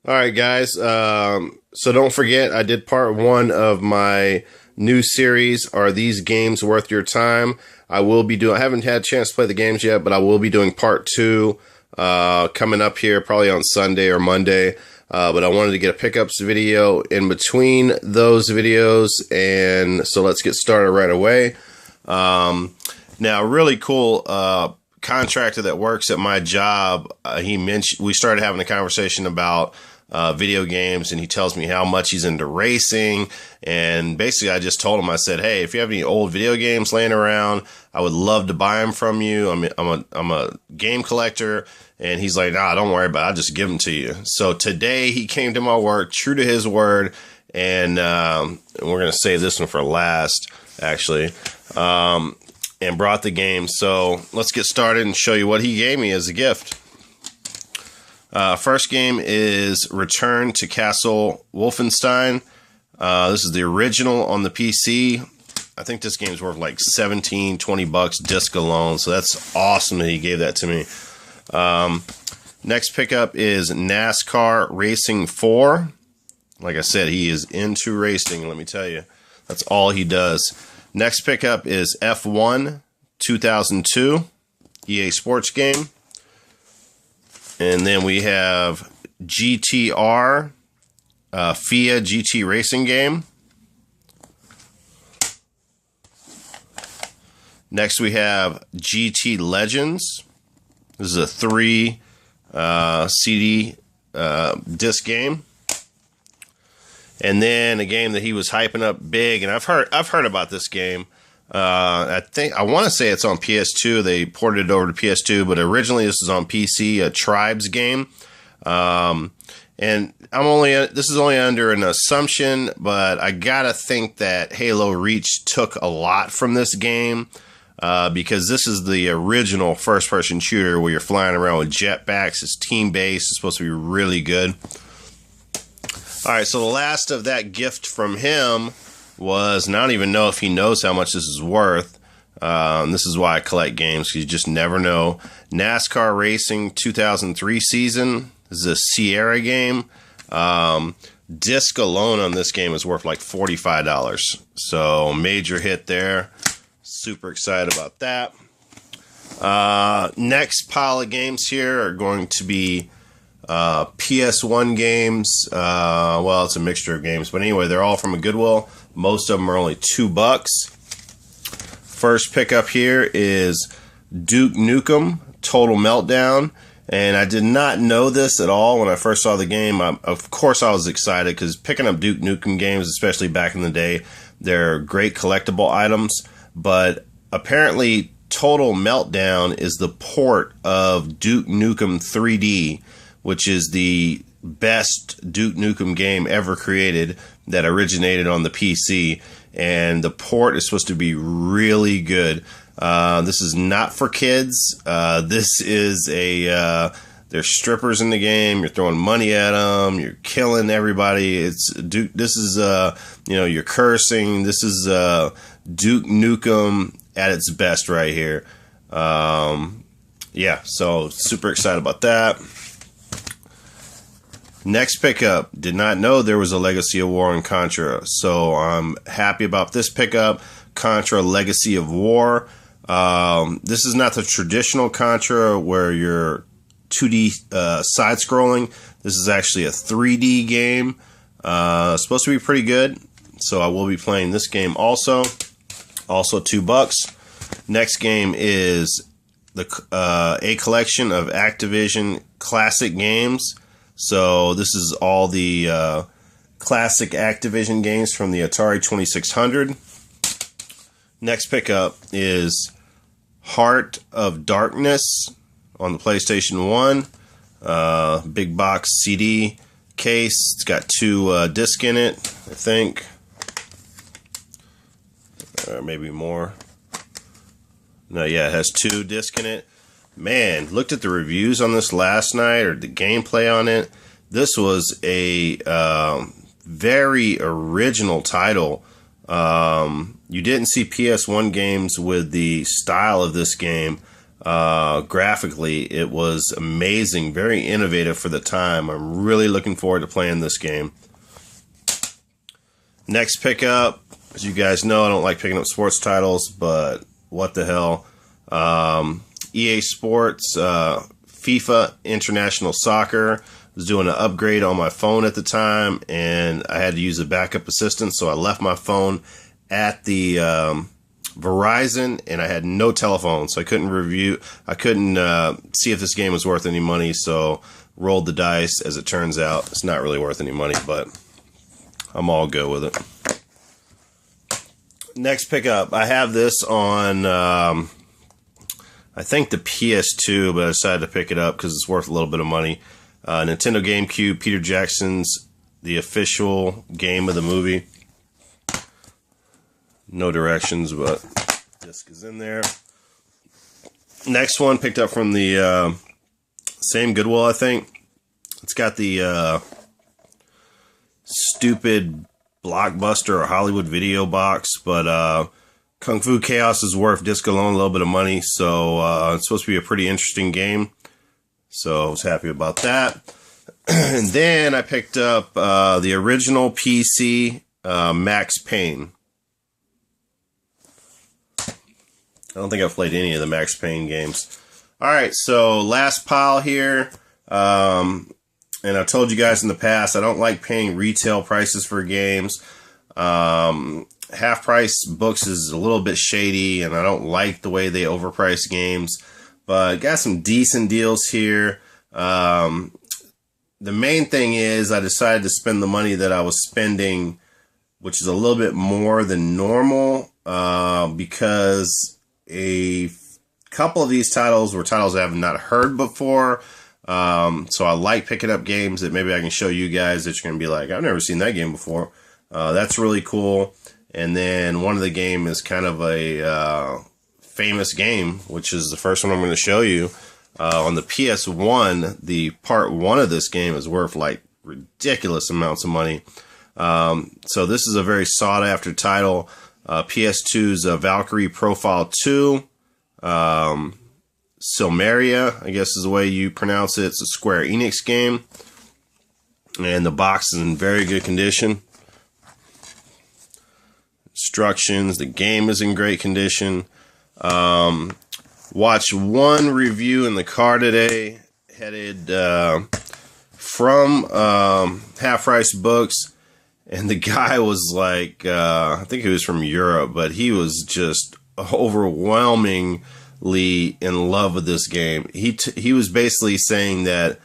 All right, guys. So don't forget, I did part one of my new series. Are these games worth your time? I haven't had a chance to play the games yet, but I will be doing part two coming up here probably on Sunday or Monday. But I wanted to get a pickups video in between those videos, and so let's get started right away. Now, really cool contractor that works at my job. He mentioned we started having a conversation about video games, and he tells me how much he's into racing. And basically, I just told him, I said, "Hey, if you have any old video games laying around, I would love to buy them from you. I'm a game collector." And he's like, "Nah, don't worry about it. I'll just give them to you." So today he came to my work, true to his word, and we're gonna save this one for last, actually. And brought the game. So let's get started and show you what he gave me as a gift. First game is Return to Castle Wolfenstein. This is the original on the PC. I think this game's worth like 17, 20 bucks disc alone. So that's awesome that he gave that to me. Next pickup is NASCAR Racing 4. Like I said, he is into racing, let me tell you. That's all he does. Next pickup is F1 2002, EA Sports game. And then we have GTR, FIA GT Racing game. Next we have GT Legends. This is a 3 CD disc game. And then a game that he was hyping up big, and I've heard about this game. I want to say it's on PS2. They ported it over to PS2, but originally this was on PC, a Tribes game. And this is only under an assumption, but I gotta think that Halo Reach took a lot from this game, because this is the original first-person shooter where you're flying around with jetpacks. It's team-based. It's supposed to be really good. All right, so the last of that gift from him was, and I don't even know if he knows how much this is worth. This is why I collect games, because you just never know. NASCAR Racing 2003 season. This is a Sierra game. Disc alone on this game is worth like $45. So major hit there. Super excited about that. Next pile of games here are going to be PS1 games. Well, it's a mixture of games, but anyway, they're all from a Goodwill. Most of them are only $2. First pickup here is Duke Nukem Total Meltdown, and I did not know this at all when I first saw the game. Of course, I was excited because picking up Duke Nukem games, especially back in the day, they're great collectible items. But apparently, Total Meltdown is the port of Duke Nukem 3D, which is the best Duke Nukem game ever created that originated on the PC. And the port is supposed to be really good. This is not for kids. This is there's strippers in the game. You're throwing money at them. You're killing everybody. It's Duke. This is, you're cursing. This is Duke Nukem at its best right here. Yeah, so super excited about that. Next pickup, did not know there was a Legacy of War in Contra, so I'm happy about this pickup. Contra Legacy of War. This is not the traditional Contra where you're 2D side-scrolling. This is actually a 3D game. Supposed to be pretty good, so I will be playing this game also. Also $2. Next game is a collection of Activision classic games. So this is all the classic Activision games from the Atari 2600. Next pickup is Heart of Darkness on the PlayStation 1. Big box CD case. It's got 2 discs in it, I think. Maybe more. No, yeah, it has 2 discs in it. Man, looked at the reviews on this last night, or the gameplay on it. This was a very original title. You didn't see PS1 games with the style of this game. Graphically, it was amazing, very innovative for the time. I'm really looking forward to playing this game. Next pickup, as you guys know, I don't like picking up sports titles, but what the hell. EA Sports, FIFA International Soccer. Was doing an upgrade on my phone at the time, and I had to use a backup assistant, so I left my phone at the Verizon, and I had no telephone, so I couldn't see if this game was worth any money, so rolled the dice. As it turns out, it's not really worth any money, but I'm all good with it. Next pickup, I have this on, I think the PS2, but I decided to pick it up because it's worth a little bit of money. Nintendo GameCube, Peter Jackson's the official game of the movie. No directions, but disc is in there. Next one picked up from the same Goodwill, I think. It's got the stupid Blockbuster or Hollywood Video box, but Kung Fu Chaos is worth disc alone a little bit of money, so it's supposed to be a pretty interesting game. So I was happy about that. And then I picked up the original PC Max Payne. I don't think I've played any of the Max Payne games. Alright, so last pile here. And I told you guys in the past, I don't like paying retail prices for games. Half price books is a little bit shady, and I don't like the way they overprice games. But got some decent deals here. The main thing is I decided to spend the money that I was spending, which is a little bit more than normal, because a couple of these titles were titles I have not heard before. So I like picking up games that maybe I can show you guys that you're going to be like, I've never seen that game before. That's really cool. And then one of the game is kind of a famous game, which is the first one I'm going to show you. On the PS1, the part 1 of this game is worth like ridiculous amounts of money. So this is a very sought after title. PS2's Valkyrie Profile 2. Silmeria, I guess is the way you pronounce it. It's a Square Enix game. And the box is in very good condition. Instructions, the game is in great condition. Watched one review in the car today, headed from Half Price Books, and the guy was like, I think he was from Europe, but he was just overwhelmingly in love with this game. He was basically saying that,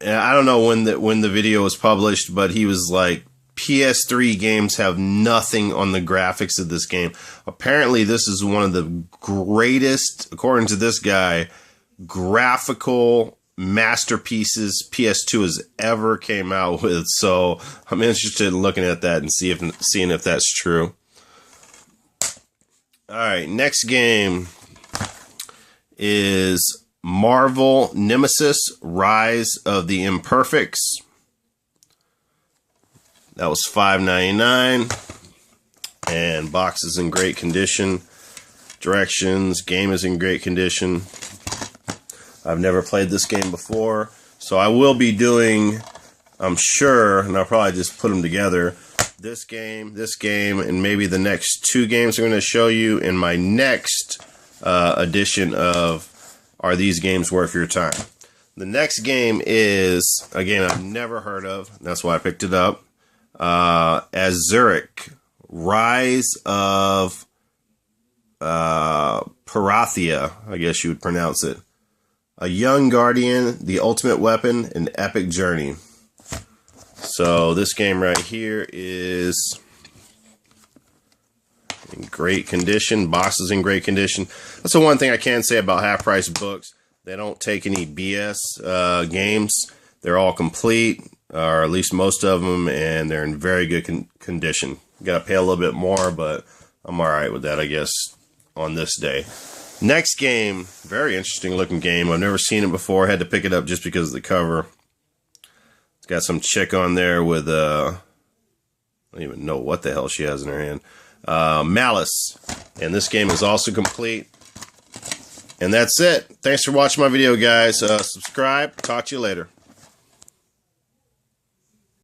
I don't know when the video was published, but he was like, PS3 games have nothing on the graphics of this game. Apparently, this is one of the greatest, according to this guy, graphical masterpieces PS2 has ever came out with. So I'm interested in looking at that and seeing if that's true. All right, next game is Marvel Nemesis: Rise of the Imperfects. That was $5.99, and box is in great condition. Directions, game is in great condition. I've never played this game before, so I will be doing, I'm sure, and I'll probably just put them together, this game, and maybe the next two games I'm going to show you in my next edition of Are These Games Worth Your Time? The next game is a game I've never heard of, that's why I picked it up. Azuric, Rise of Parathia, I guess you would pronounce it. A young guardian, the ultimate weapon, an epic journey. So this game right here is in great condition. Box is in great condition. That's the one thing I can say about Half Price Books. They don't take any BS games. They're all complete, or at least most of them, and they're in very good condition. You gotta pay a little bit more, but I'm alright with that, I guess, on this day. Next game, very interesting looking game. I've never seen it before. I had to pick it up just because of the cover. It's got some chick on there with, I don't even know what the hell she has in her hand. Malice. And this game is also complete. And that's it. Thanks for watching my video, guys. Subscribe. Talk to you later.